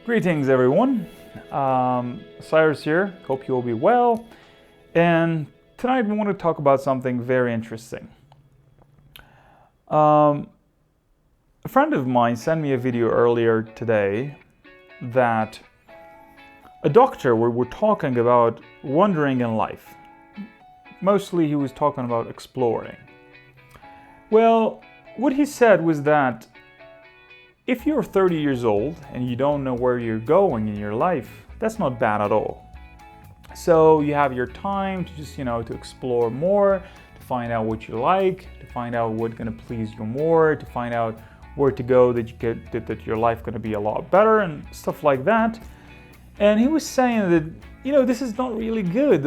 Greetings, everyone. Cyrus here. Hope you will be well. And tonight we want to talk about something very interesting. A friend of mine sent me a video earlier today that a doctor we were talking about wandering in life. Mostly he was talking about exploring. Well, what he said was that if you're 30 years old and you don't know where you're going in your life, that's not bad at all. So you have your time to just, to explore more, to find out what you like, to find out what's going to please you more, to find out where to go that your life going to be a lot better and stuff like that. And he was saying that, this is not really good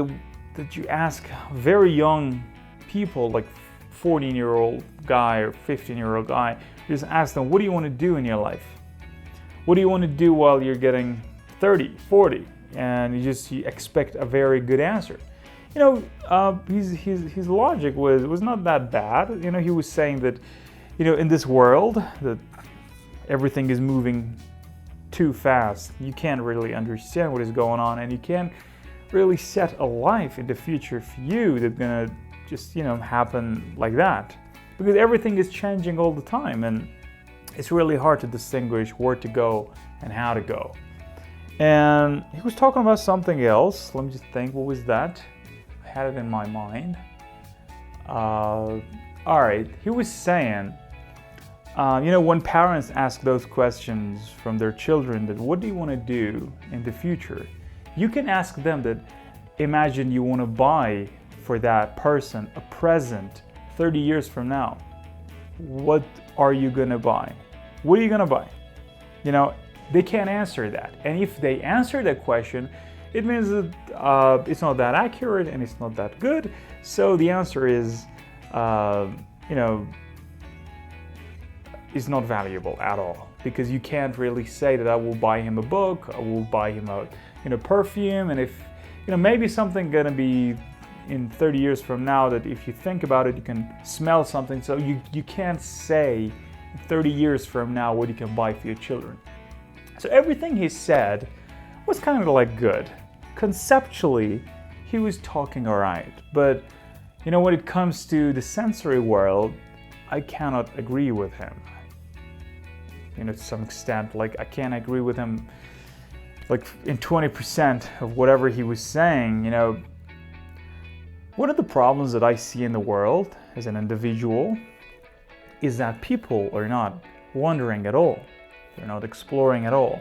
that you ask very young people, like 14-year-old guy or 15-year-old guy, just ask them, what do you want to do in your life? What do you want to do while you're getting 30, 40? And you expect a very good answer. His logic was not that bad. He was saying that, in this world, that everything is moving too fast. You can't really understand what is going on, and you can't really set a life in the future for you that's gonna just, happen like that. Because everything is changing all the time, and it's really hard to distinguish where to go and how to go. And he was talking about something else. Let me just think, what was that? I had it in my mind. All right, he was saying, when parents ask those questions from their children, that what do you want to do in the future? You can ask them that, imagine you want to buy for that person a present 30 years from now. What are you going to buy? What are you going to buy? They can't answer that. And if they answer that question, it means that it's not that accurate and it's not that good. So the answer is, is not valuable at all. Because you can't really say that I will buy him a book, I will buy him a perfume. And if, maybe something going to be in 30 years from now that if you think about it, you can smell something. So you can't say 30 years from now what you can buy for your children. So everything he said was kind of like good. Conceptually, he was talking all right. But, when it comes to the sensory world, I cannot agree with him. To some extent, I can't agree with him in 20% of whatever he was saying. One of the problems that I see in the world as an individual is that people are not wandering at all. They're not exploring at all.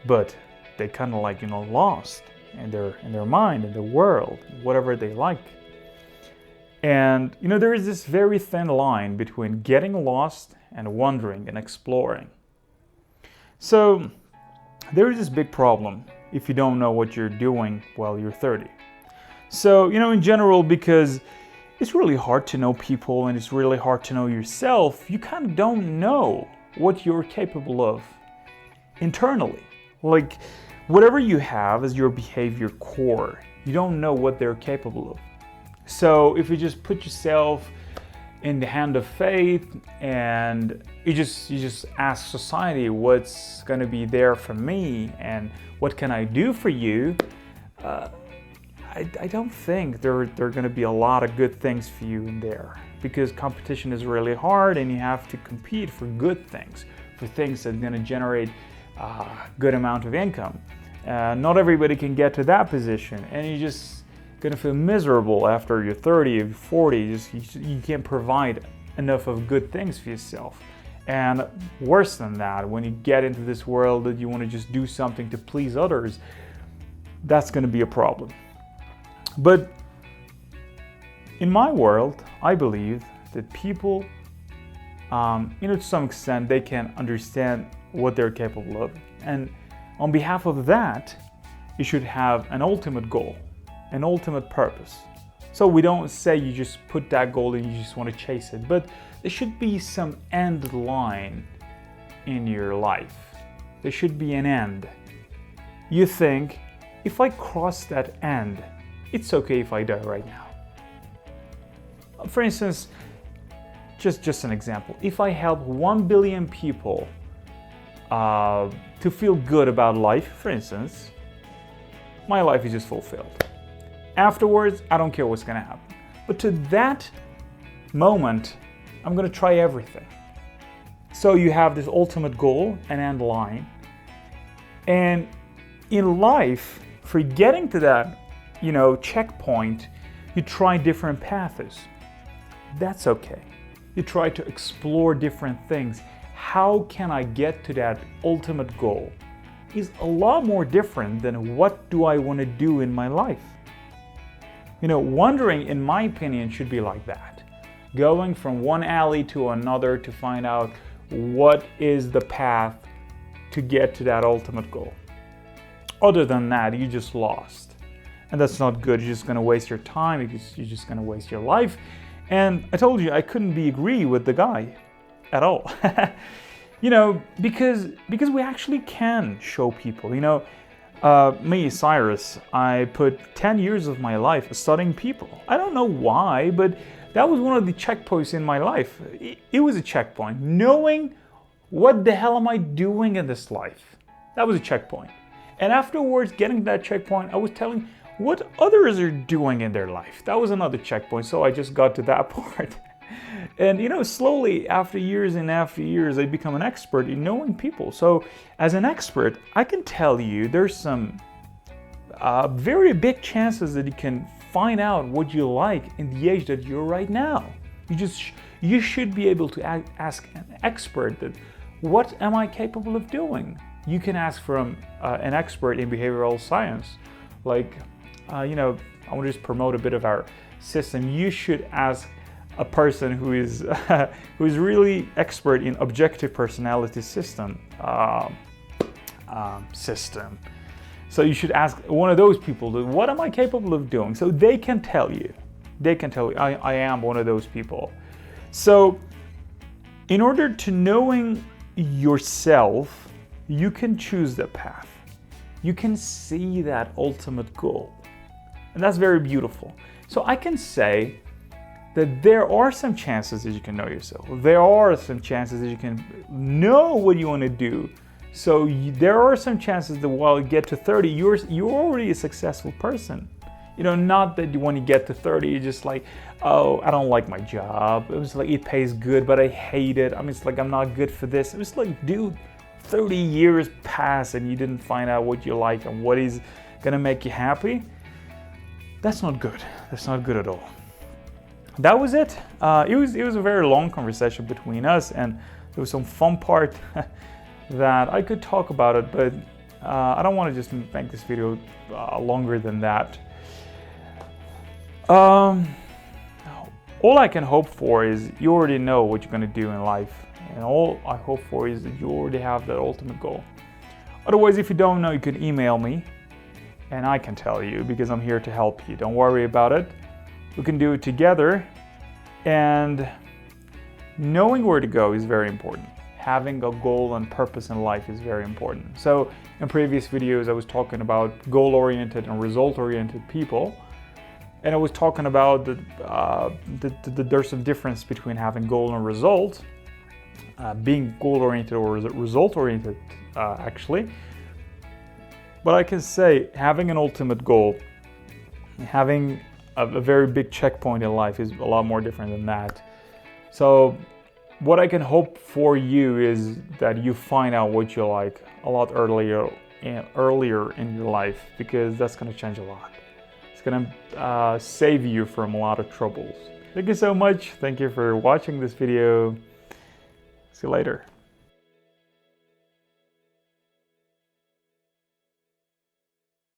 But they kind of lost in their mind, in the world, whatever they like. And there is this very thin line between getting lost and wandering and exploring. So there is this big problem if you don't know what you're doing while you're 30. So, in general, because it's really hard to know people and it's really hard to know yourself, you kind of don't know what you're capable of internally. Whatever you have as your behavior core, you don't know what they're capable of. So if you just put yourself in the hand of faith and you just ask society what's going to be there for me and what can I do for you, I don't think there are going to be a lot of good things for you in there, because competition is really hard and you have to compete for good things, for things that are going to generate a good amount of income. Not everybody can get to that position, and you're just going to feel miserable after you're 30 or 40. You can't provide enough of good things for yourself. And worse than that, when you get into this world that you want to just do something to please others, that's going to be a problem. But in my world, I believe that people, to some extent, they can understand what they're capable of. And on behalf of that, you should have an ultimate goal, an ultimate purpose. So we don't say you just put that goal and you just want to chase it, but there should be some end line in your life. There should be an end. You think, if I cross that end, it's okay if I die right now. For instance, just an example. If I help 1 billion people to feel good about life. For instance, my life is just fulfilled. Afterwards, I don't care what's gonna happen. But to that moment, I'm gonna try everything. So you have this ultimate goal, an end line. And in life, for getting to that, checkpoint, you try different paths. That's okay. You try to explore different things. How can I get to that ultimate goal? Is a lot more different than what do I want to do in my life. Wandering, in my opinion, should be like that. Going from one alley to another to find out what is the path to get to that ultimate goal. Other than that, you just lost. And that's not good. You're just going to waste your time. You're just going to waste your life. And I told you I couldn't agree with the guy at all. Because we actually can show people. Me, Cyrus, I put 10 years of my life studying people. I don't know why, but that was one of the checkpoints in my life. It was a checkpoint. Knowing what the hell am I doing in this life? That was a checkpoint. And afterwards, getting to that checkpoint, I was telling what others are doing in their life. That was another checkpoint. So I just got to that part. And slowly, after years and after years, I become an expert in knowing people. So as an expert, I can tell you there's some very big chances that you can find out what you like in the age that you're right now. You should be able to ask an expert that, what am I capable of doing? You can ask from an expert in behavioral science. Like, I want to just promote a bit of our system. You should ask a person who is really expert in objective personality system. So you should ask one of those people, what am I capable of doing? So they can tell you. I am one of those people. So in order to knowing yourself, you can choose the path. You can see that ultimate goal. And that's very beautiful. So I can say that there are some chances that you can know yourself. There are some chances that you can know what you want to do. So there are some chances that while you get to 30, you're already a successful person. Not that when you get to 30, you're just like, oh, I don't like my job. It was like, it pays good, but I hate it. It's like, I'm not good for this. It was like, dude, 30 years pass and you didn't find out what you like and what is gonna make you happy. That's not good. That's not good at all. That was it. It was a very long conversation between us, and there was some fun part that I could talk about it, but I don't want to just make this video longer than that. All I can hope for is you already know what you're going to do in life, and all I hope for is that you already have that ultimate goal. Otherwise, if you don't know, you can email me, and I can tell you, because I'm here to help you. Don't worry about it. We can do it together, and knowing where to go is very important. Having a goal and purpose in life is very important. So in previous videos, I was talking about goal-oriented and result-oriented people, and I was talking about that there's some difference between having goal and result, being goal-oriented or result-oriented, actually. But I can say having an ultimate goal, having a very big checkpoint in life is a lot more different than that. So what I can hope for you is that you find out what you like a lot earlier in your life, because that's going to change a lot. It's going to save you from a lot of troubles. Thank you so much. Thank you for watching this video. See you later.